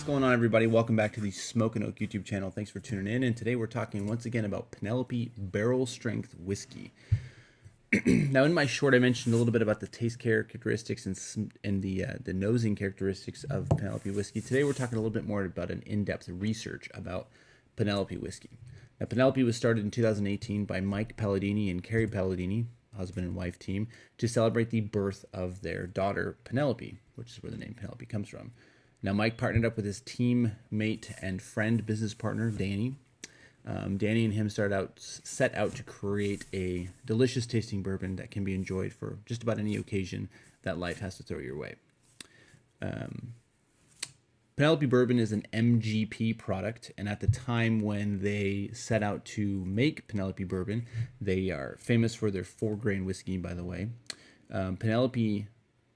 What's going on, everybody? Welcome back to the Smoke&Oak YouTube channel. Thanks for tuning in. And today we're talking once again about Penelope Barrel Strength Whiskey. Now, in my short, I mentioned a little bit about the taste characteristics and the nosing characteristics of Penelope whiskey. Today we're talking a little bit more about an in-depth research about Penelope whiskey. Now, Penelope was started in 2018 by Mike Palladini and Carrie Palladini, husband and wife team, to celebrate the birth of their daughter Penelope, which is where the name Penelope comes from. Now, Mike partnered up with his teammate and friend, business partner, Danny. Danny and him set out to create a delicious tasting bourbon that can be enjoyed for just about any occasion that life has to throw your way. Penelope Bourbon is an MGP product, and at the time when they set out to make Penelope Bourbon, they are famous for their 4-grain whiskey, by the way. Penelope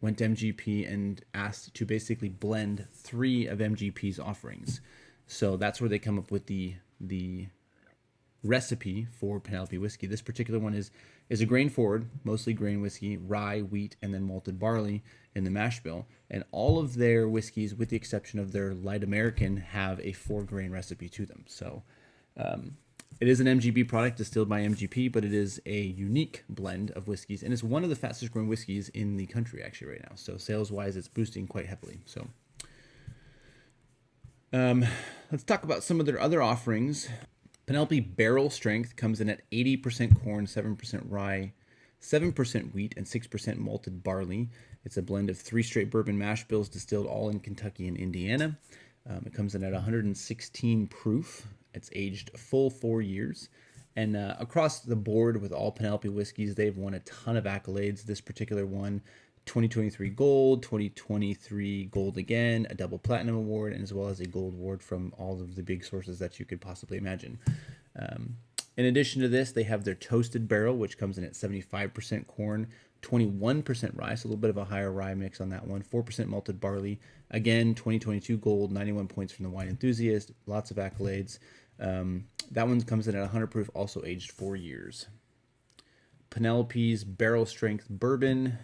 went to MGP and asked to basically blend 3 of MGP's offerings. So that's where they come up with the recipe for Penelope whiskey. This particular one is a grain forward, mostly grain whiskey, rye, wheat, and then malted barley in the mash bill. And all of their whiskeys, with the exception of their light American, have a 4-grain recipe to them. So it is an MGP product distilled by MGP, but it is a unique blend of whiskeys, and it's one of the fastest growing whiskeys in the country actually right now. So sales wise, it's boosting quite heavily. So let's talk about some of their other offerings. Penelope Barrel Strength comes in at 80% corn, 7% rye, 7% wheat, and 6% malted barley. It's a blend of 3 straight bourbon mash bills distilled all in Kentucky and Indiana. It comes in at 116 proof. It's aged a full 4 years. And across the board with all Penelope whiskeys, they've won a ton of accolades. This particular one, 2023 Gold, 2023 Gold again, a double platinum award, and as well as a gold award from all of the big sources that you could possibly imagine. In addition to this, they have their toasted barrel, which comes in at 75% corn, 21% rye, so a little bit of a higher rye mix on that one, 4% malted barley. Again, 2022 Gold, 91 points from the wine enthusiast, lots of accolades. That one comes in at 100 proof, also aged 4 years. Penelope's Barrel Strength Bourbon.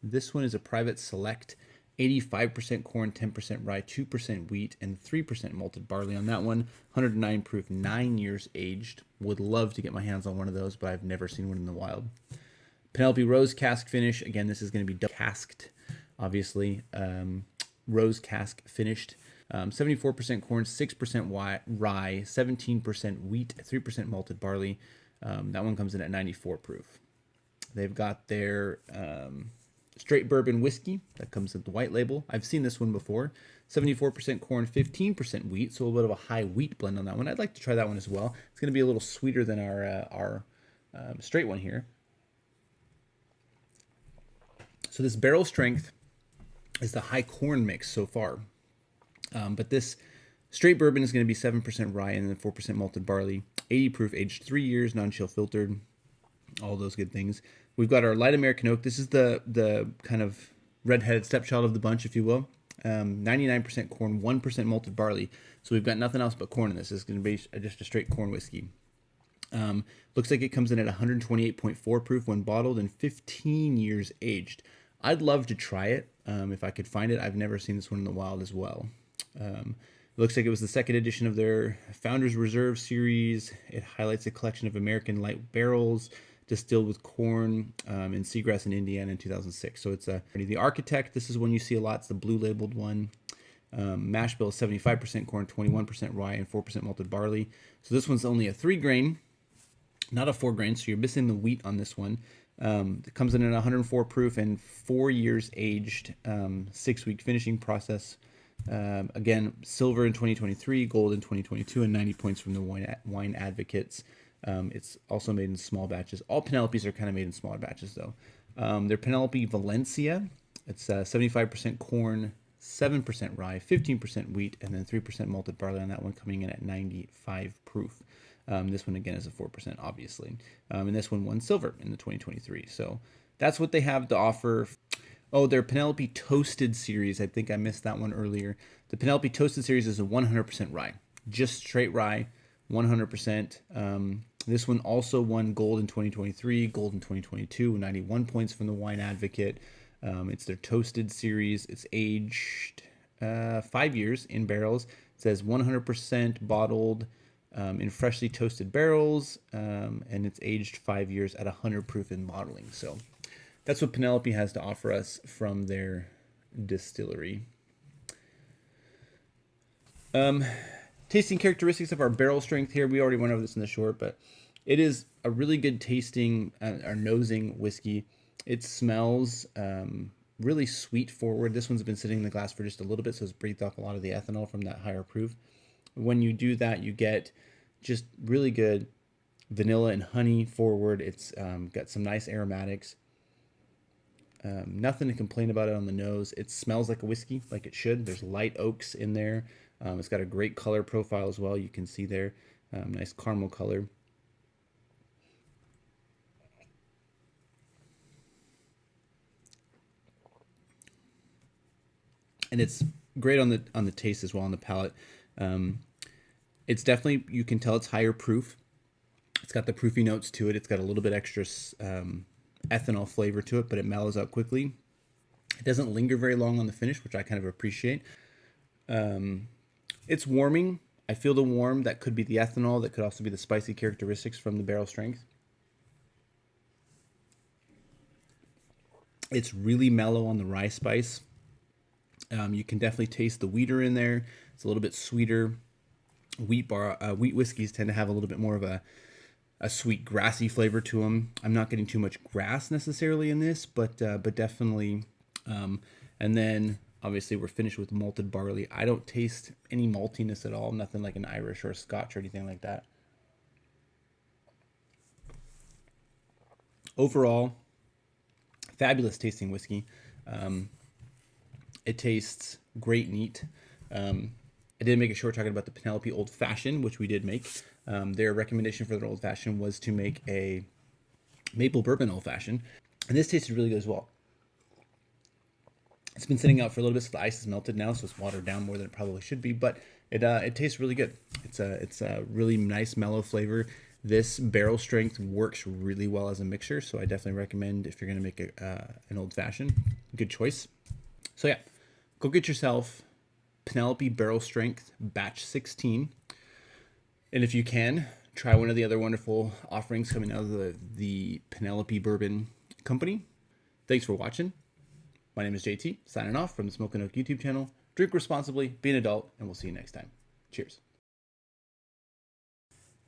This one is a private select, 85% corn, 10% rye, 2% wheat, and 3% malted barley on that one. 109 proof, 9 years aged. Would love to get my hands on one of those, but I've never seen one in the wild. Penelope Rose Cask Finish. Again, this is going to be casked, obviously. Rose cask finished. 74% corn, 6% rye, 17% wheat, 3% malted barley. That one comes in at 94 proof. They've got their straight bourbon whiskey that comes with the white label. I've seen this one before. 74% corn, 15% wheat, so a little bit of a high wheat blend on that one. I'd like to try that one as well. It's going to be a little sweeter than our straight one here. So this barrel strength is the high corn mix so far. But this straight bourbon is going to be 7% rye and then 4% malted barley, 80 proof, aged 3 years, non-chill filtered, all those good things. We've got our light American oak. This is the kind of redheaded stepchild of the bunch, if you will. 99% corn, 1% malted barley. So we've got nothing else but corn in this. This is going to be just a straight corn whiskey. Looks like it comes in at 128.4 proof when bottled and 15 years aged. I'd love to try it if I could find it. I've never seen this one in the wild as well. It looks like it was the second edition of their Founders Reserve series. It highlights a collection of American light barrels distilled with corn in Seagrass in Indiana in 2006. So it's the Architect. This is one you see a lot. It's the blue labeled one. Mash bill is 75% corn, 21% rye, and 4% malted barley. So this one's only a 3-grain, not a 4-grain. So you're missing the wheat on this one. It comes in at 104 proof and 4 years aged, 6-week finishing process. Again, silver in 2023, gold in 2022, and 90 points from the wine advocates. It's also made in small batches. All Penelopes are kind of made in smaller batches, though. Their Penelope Valencia, it's 75% corn, 7% rye, 15% wheat, and then 3% malted barley on that one, coming in at 95 proof. This one, again, is a 4%, obviously. And this one won silver in the 2023. So that's what they have to offer. Oh, their Penelope Toasted series. I think I missed that one earlier. The Penelope Toasted series is a 100% rye. Just straight rye, 100%. This one also won gold in 2023, gold in 2022, 91 points from the Wine Advocate. It's their Toasted series. It's aged 5 years in barrels. It says 100% bottled in freshly toasted barrels, and it's aged 5 years at 100 proof in bottling. So that's what Penelope has to offer us from their distillery. Tasting characteristics of our barrel strength here. We already went over this in the short, but it is a really good tasting or nosing whiskey. It smells really sweet forward. This one's been sitting in the glass for just a little bit, so it's breathed off a lot of the ethanol from that higher proof. When you do that, you get just really good vanilla and honey forward. It's got some nice aromatics. Nothing to complain about it on the nose. It smells like a whiskey, like it should. There's light oaks in there. It's got a great color profile as well. You can see there, nice caramel color. And it's great on the taste as well, on the palate. It's definitely, you can tell it's higher proof. It's got the proofy notes to it. It's got a little bit extra ethanol flavor to it, but it mellows out quickly. It doesn't linger very long on the finish, which I kind of appreciate. It's warming. I feel the warm. That could be the ethanol. That could also be the spicy characteristics from the barrel strength. It's really mellow on the rye spice. You can definitely taste the wheater in there. It's a little bit sweeter. Wheat whiskeys tend to have a little bit more of a sweet grassy flavor to them. I'm not getting too much grass necessarily in this, but definitely. And then obviously we're finished with malted barley. I don't taste any maltiness at all. Nothing like an Irish or a Scotch or anything like that. Overall, fabulous tasting whiskey. It tastes great neat. I did make a short talking about the Penelope Old Fashioned, which we did make. Their recommendation for their Old Fashioned was to make a maple bourbon Old Fashioned. And this tasted really good as well. It's been sitting out for a little bit, so the ice is melted now, so it's watered down more than it probably should be. But it tastes really good. It's a really nice mellow flavor. This barrel strength works really well as a mixture, so I definitely recommend if you're going to make an Old Fashioned. Good choice. So yeah, go get yourself Penelope Barrel Strength Batch 16. And if you can, try one of the other wonderful offerings coming out of the Penelope Bourbon Company. Thanks for watching. My name is JT, signing off from the Smoke&Oak YouTube channel. Drink responsibly, be an adult, and we'll see you next time. Cheers.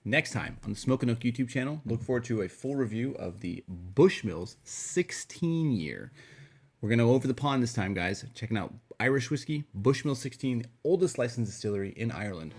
Next time on the Smoke&Oak YouTube channel, look forward to a full review of the Bushmills 16 year. We're going to go over the pond this time, guys. Checking out Irish whiskey, Bushmill 16, the oldest licensed distillery in Ireland.